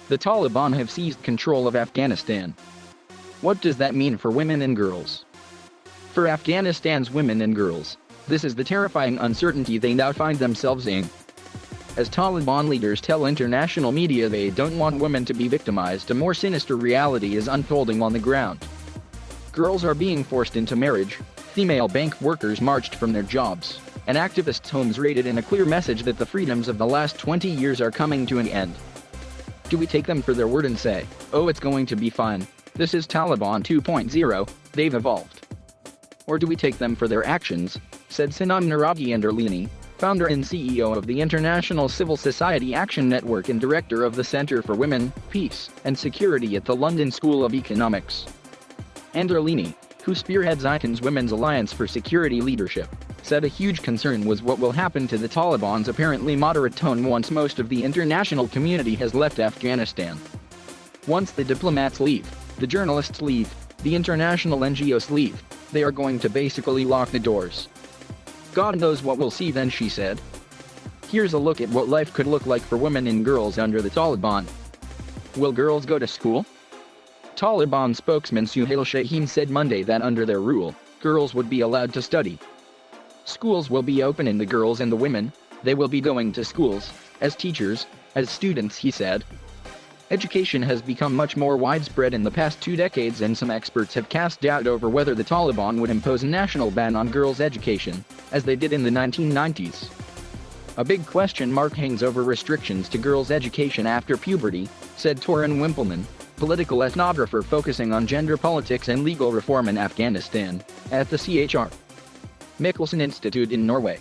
The Taliban have seized control of Afghanistan. What does that mean for women and girls? For Afghanistan's women and girls, this is the terrifying uncertainty they now find themselves in. As Taliban leaders tell international media they don't want women to be victimized, a more sinister reality is unfolding on the ground. Girls are being forced into marriage, female bank workers marched from their jobs, and activists' homes raided in a clear message that the freedoms of the last 20 years are coming to an end. Do we take them for their word and say, oh, it's going to be fine, this is Taliban 2.0, they've evolved? Or do we take them for their actions, said Sinan Anderlini, founder and CEO of the International Civil Society Action Network and director of the Center for Women, Peace, and Security at the London School of Economics. Anderlini, who spearheads ICAN's Women's Alliance for Security Leadership, said a huge concern was what will happen to the Taliban's apparently moderate tone once most of the international community has left Afghanistan. Once the diplomats leave, the journalists leave, the international NGOs leave, they are going to basically lock the doors. God knows what we'll see then, she said. Here's a look at what life could look like for women and girls under the Taliban. Will girls go to school? Taliban spokesman Suhail Shaheen said Monday that under their rule, girls would be allowed to study. Schools will be open and the girls and the women, they will be going to schools, as teachers, as students, he said. Education has become much more widespread in the past 2 decades, and some experts have cast doubt over whether the Taliban would impose a national ban on girls' education, as they did in the 1990s. A big question mark hangs over restrictions to girls' education after puberty, said Torun Wimpelmann, political ethnographer focusing on gender politics and legal reform in Afghanistan, at the CHR Mikkelsen Institute in Norway.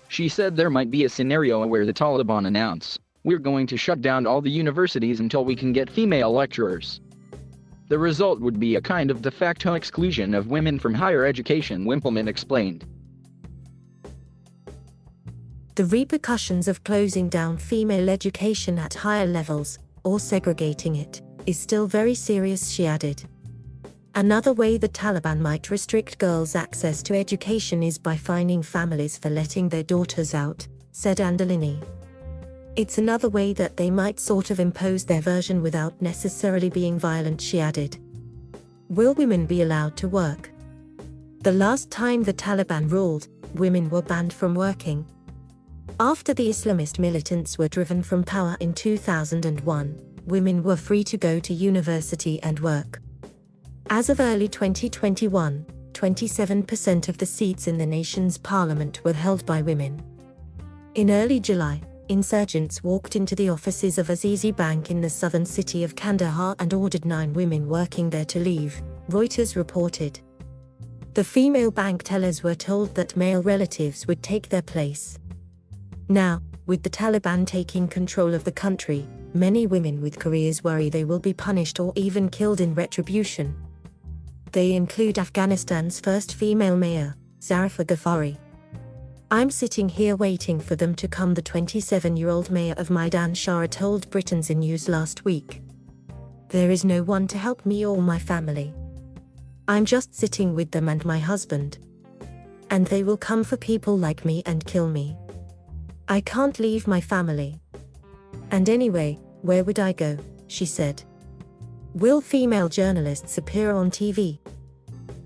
She said there might be a scenario where the Taliban announce, we're going to shut down all the universities until we can get female lecturers. The result would be a kind of de facto exclusion of women from higher education, Wimpelmann explained. The repercussions of closing down female education at higher levels, or segregating it, is still very serious, she added. Another way the Taliban might restrict girls' access to education is by fining families for letting their daughters out, said Anderlini. It's another way that they might sort of impose their version without necessarily being violent, she added. Will women be allowed to work? The last time the Taliban ruled, women were banned from working. After the Islamist militants were driven from power in 2001, women were free to go to university and work. As of early 2021, 27% of the seats in the nation's parliament were held by women. In early July, insurgents walked into the offices of Azizi Bank in the southern city of Kandahar and ordered 9 women working there to leave, Reuters reported. The female bank tellers were told that male relatives would take their place. Now, with the Taliban taking control of the country, many women with careers worry they will be punished or even killed in retribution. They include Afghanistan's first female mayor, Zarifa Ghaffari. I'm sitting here waiting for them to come, the 27-year-old mayor of Maidan Shara told Britons in News last week. There is no one to help me or my family. I'm just sitting with them and my husband. And they will come for people like me and kill me. I can't leave my family. And anyway, where would I go, she said. Will female journalists appear on TV?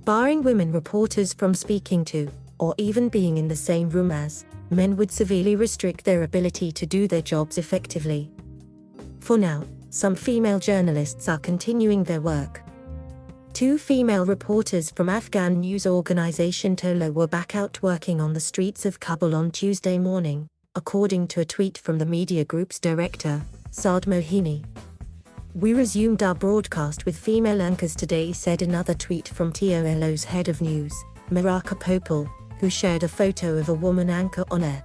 Barring women reporters from speaking to, or even being in the same room as, men would severely restrict their ability to do their jobs effectively. For now, some female journalists are continuing their work. 2 female reporters from Afghan news organization Tolo were back out working on the streets of Kabul on Tuesday morning, according to a tweet from the media group's director, Saad Mohini. We resumed our broadcast with female anchors today, said another tweet from TOLO's head of news, Maraka Popal, who shared a photo of a woman anchor on air.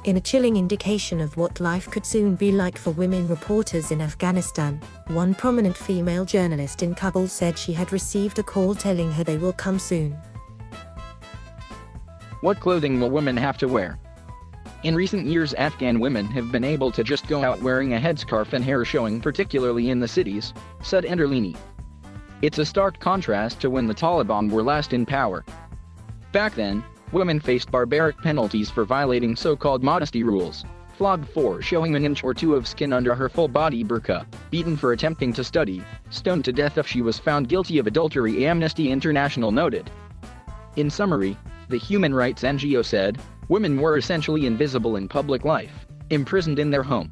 In a chilling indication of what life could soon be like for women reporters in Afghanistan, one prominent female journalist in Kabul said she had received a call telling her they will come soon. What clothing will women have to wear? In recent years, Afghan women have been able to just go out wearing a headscarf and hair showing, particularly in the cities, said Anderlini. It's a stark contrast to when the Taliban were last in power. Back then, women faced barbaric penalties for violating so-called modesty rules, flogged for showing an inch or two of skin under her full-body burqa, beaten for attempting to study, stoned to death if she was found guilty of adultery, Amnesty International noted. In summary, the human rights NGO said, women were essentially invisible in public life, imprisoned in their home.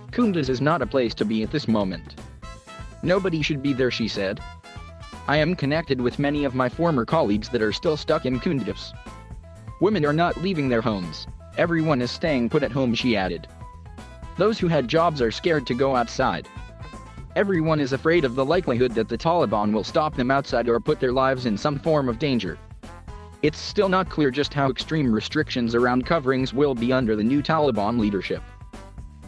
Kunduz is not a place to be at this moment. Nobody should be there, she said. I am connected with many of my former colleagues that are still stuck in Kunduz. Women are not leaving their homes. Everyone is staying put at home, she added. Those who had jobs are scared to go outside. Everyone is afraid of the likelihood that the Taliban will stop them outside or put their lives in some form of danger. It's still not clear just how extreme restrictions around coverings will be under the new Taliban leadership.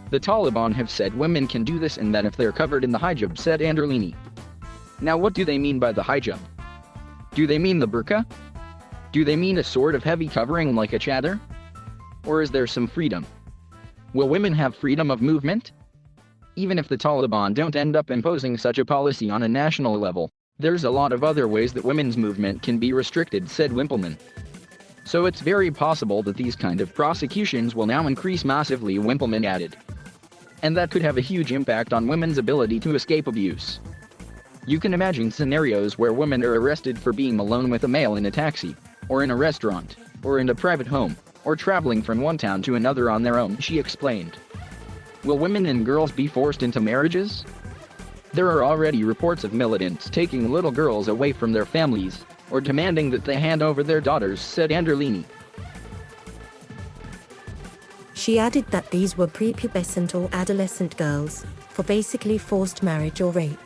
The Taliban have said women can do this and that if they're covered in the hijab, said Anderlini. Now what do they mean by the hijab? Do they mean the burqa? Do they mean a sort of heavy covering like a chador? Or is there some freedom? Will women have freedom of movement? Even if the Taliban don't end up imposing such a policy on a national level, there's a lot of other ways that women's movement can be restricted, said Wimpleman. So it's very possible that these kind of prosecutions will now increase massively, Wimpleman added. And that could have a huge impact on women's ability to escape abuse. You can imagine scenarios where women are arrested for being alone with a male in a taxi, or in a restaurant, or in a private home, or traveling from one town to another on their own, she explained. Will women and girls be forced into marriages? There are already reports of militants taking little girls away from their families, or demanding that they hand over their daughters, said Anderlini. She added that these were prepubescent or adolescent girls, for basically forced marriage or rape.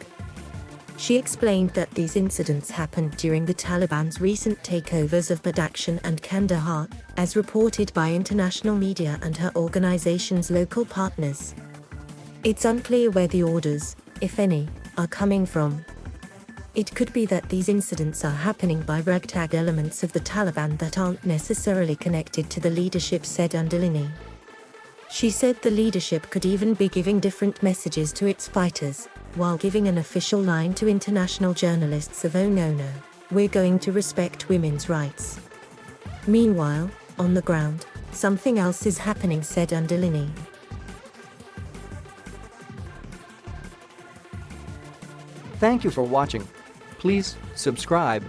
She explained that these incidents happened during the Taliban's recent takeovers of Badakhshan and Kandahar, as reported by international media and her organization's local partners. It's unclear where the orders, if any, are coming from. It could be that these incidents are happening by ragtag elements of the Taliban that aren't necessarily connected to the leadership, said Anderlini. She said the leadership could even be giving different messages to its fighters, while giving an official line to international journalists of "Oh no, we're going to respect women's rights." Meanwhile, on the ground, something else is happening, said Anderlini. Thank you for watching. Please subscribe